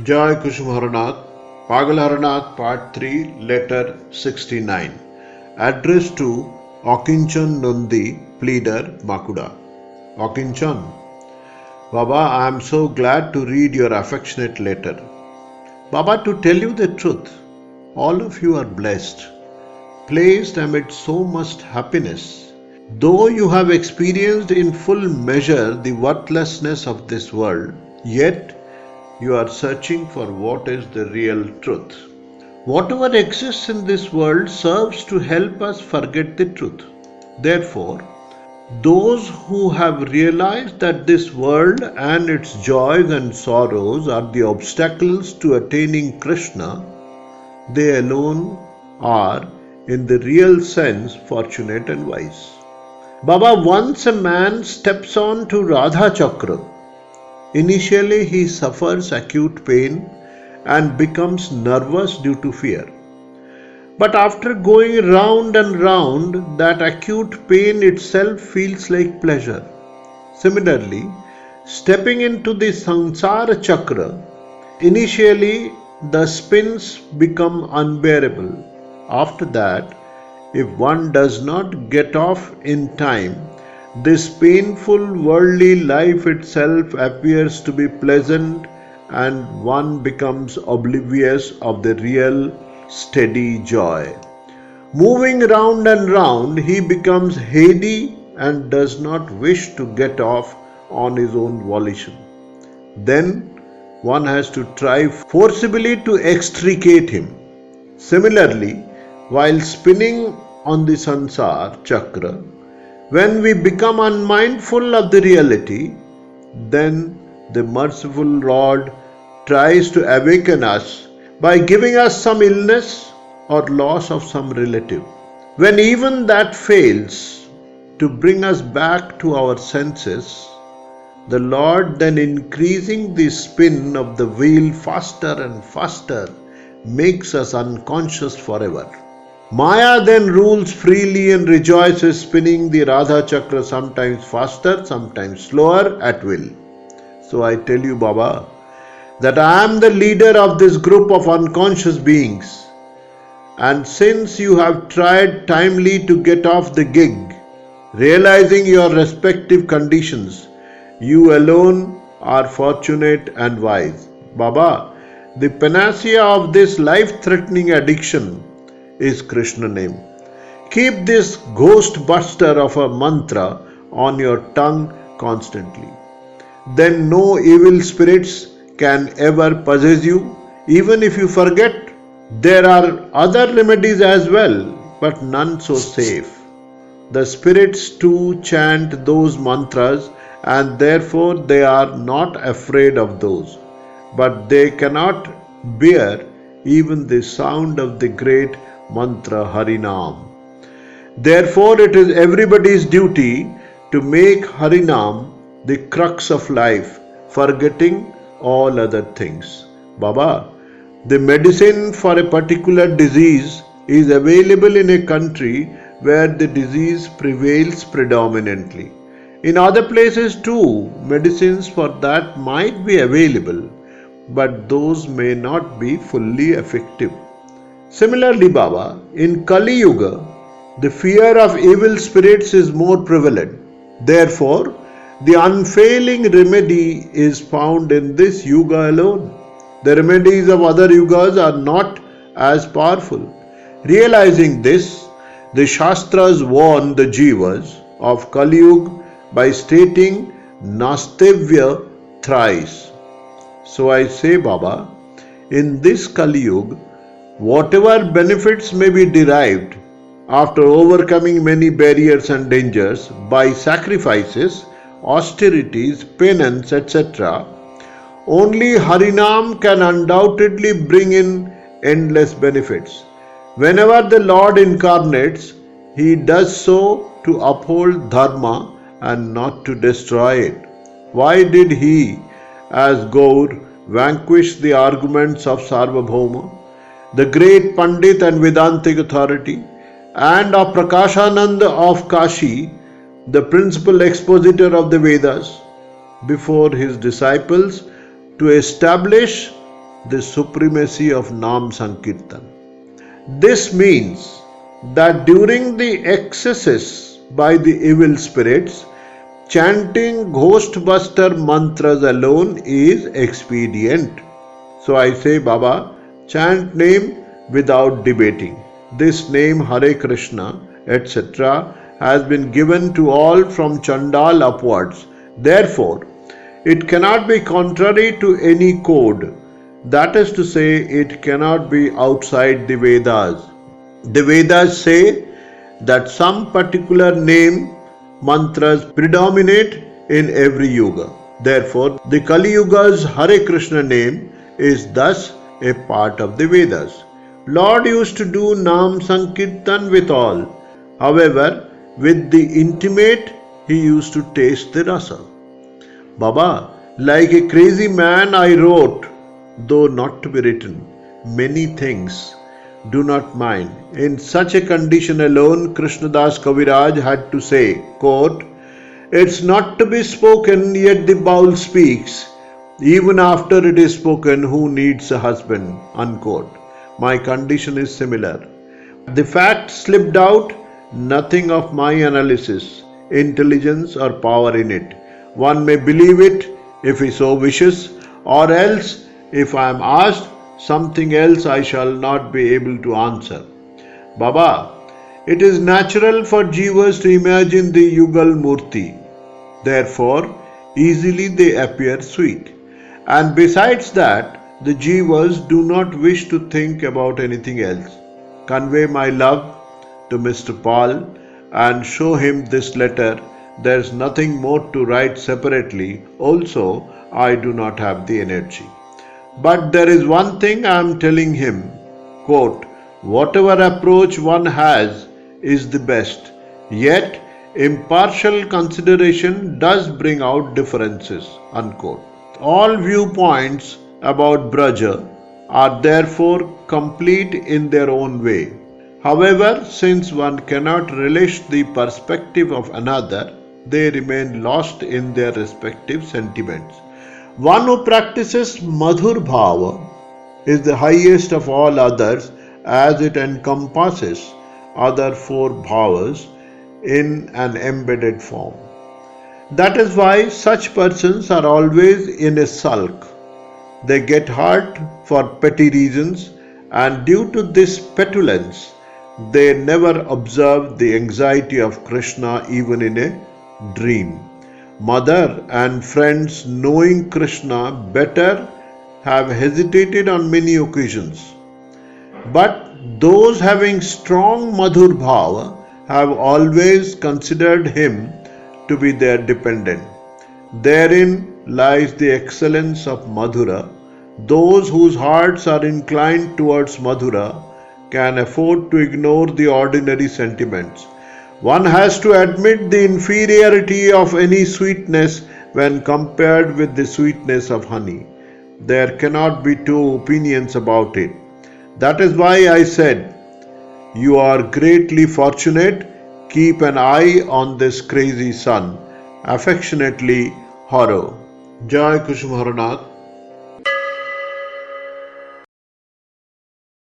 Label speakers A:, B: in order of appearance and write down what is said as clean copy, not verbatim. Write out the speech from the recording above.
A: Jai Kushum Haranath, Pagal Haranath, Part 3, Letter 69. Addressed to Okinchan Nundi, Pleader, Makuda. Okinchan, Baba, I am so glad to read your affectionate letter. Baba, to tell you the truth, all of you are blessed, placed amid so much happiness. Though you have experienced in full measure the worthlessness of this world, yet you are searching for what is the real truth. Whatever exists in this world serves to help us forget the truth. Therefore, those who have realized that this world and its joys and sorrows are the obstacles to attaining Krishna, they alone are, in the real sense, fortunate and wise. Baba, once a man steps on to Radha Chakra, initially he suffers acute pain and becomes nervous due to fear. But after going round and round, that acute pain itself feels like pleasure. Similarly, stepping into the Samsara Chakra, initially the spins become unbearable. After that, if one does not get off in time, this painful worldly life itself appears to be pleasant and one becomes oblivious of the real steady joy. Moving round and round, he becomes heady and does not wish to get off on his own volition. Then one has to try forcibly to extricate him. Similarly, while spinning on the Sansar Chakra, when we become unmindful of the reality, then the merciful Lord tries to awaken us by giving us some illness or loss of some relative. When even that fails to bring us back to our senses, the Lord, then increasing the spin of the wheel faster and faster, makes us unconscious forever. Maya then rules freely and rejoices, spinning the Radha Chakra sometimes faster, sometimes slower at will. So I tell you, Baba, that I am the leader of this group of unconscious beings. And since you have tried timely to get off the gig, realizing your respective conditions, you alone are fortunate and wise. Baba, the panacea of this life-threatening addiction is Krishna name. Keep this ghost buster of a mantra on your tongue constantly. Then no evil spirits can ever possess you. Even if you forget, there are other remedies as well, but none so safe. The spirits too chant those mantras and therefore they are not afraid of those. But they cannot bear even the sound of the great mantra Harinam. Therefore it is everybody's duty to make Harinam the crux of life, forgetting all other things. Baba, the medicine for a particular disease is available in a country where the disease prevails predominantly. In other places too, medicines for that might be available, but those may not be fully effective. Similarly, Baba, in Kali Yuga, the fear of evil spirits is more prevalent. Therefore, the unfailing remedy is found in this Yuga alone. The remedies of other Yugas are not as powerful. Realizing this, the Shastras warn the Jivas of Kali Yuga by stating Nastevya thrice. So I say, Baba, in this Kali Yuga, whatever benefits may be derived after overcoming many barriers and dangers by sacrifices, austerities, penance, etc., only Harinam can undoubtedly bring in endless benefits. Whenever the Lord incarnates, He does so to uphold Dharma and not to destroy it. Why did He, as Gaur, vanquish the arguments of Sarvabhauma, the great Pandit and Vedantic authority, and of Prakashananda of Kashi, the principal expositor of the Vedas, before his disciples to establish the supremacy of Nam Sankirtan. This means that during the excesses by the evil spirits, chanting Ghostbuster mantras alone is expedient. So I say, Baba, chant name without debating. This name Hare Krishna, etc., has been given to all from Chandal upwards. Therefore, it cannot be contrary to any code. That is to say, it cannot be outside the Vedas. The Vedas say that some particular name mantras predominate in every yuga. Therefore, the Kali Yuga's Hare Krishna name is thus a part of the Vedas. Lord used to do Nam Sankirtan with all. However, with the intimate, he used to taste the rasa. Baba, like a crazy man, I wrote, though not to be written, many things. Do not mind. In such a condition alone, Krishnadas Kaviraj had to say, quote, "It's not to be spoken, yet the bowl speaks. Even after it is spoken, who needs a husband?" Unquote. My condition is similar. The fact slipped out, nothing of my analysis, intelligence or power in it. One may believe it if he so wishes, or else, if I am asked something else, I shall not be able to answer. Baba, it is natural for jivas to imagine the Yugal Murti. Therefore, easily they appear sweet. And besides that, the jivas do not wish to think about anything else. Convey my love to Mr. Paul and show him this letter. There is nothing more to write separately. Also, I do not have the energy. But there is one thing I am telling him, quote, "Whatever approach one has is the best, yet impartial consideration does bring out differences." Unquote. All viewpoints about Braja are therefore complete in their own way. However, since one cannot relish the perspective of another, they remain lost in their respective sentiments. One who practices Madhur Bhava is the highest of all others, as it encompasses other four bhavas in an embedded form. That is why such persons are always in a sulk. They get hurt for petty reasons, and due to this petulance, they never observe the anxiety of Krishna even in a dream. Mother and friends, knowing Krishna better, have hesitated on many occasions. But those having strong Madhur Bhava have always considered him to be their dependent. Therein lies the excellence of Madhura. Those whose hearts are inclined towards Madhura can afford to ignore the ordinary sentiments. One has to admit the inferiority of any sweetness when compared with the sweetness of honey. There cannot be two opinions about it. That is why I said, "You are greatly fortunate. Keep an eye on this crazy son. Affectionately, Haro." Jai Kusumaharanath.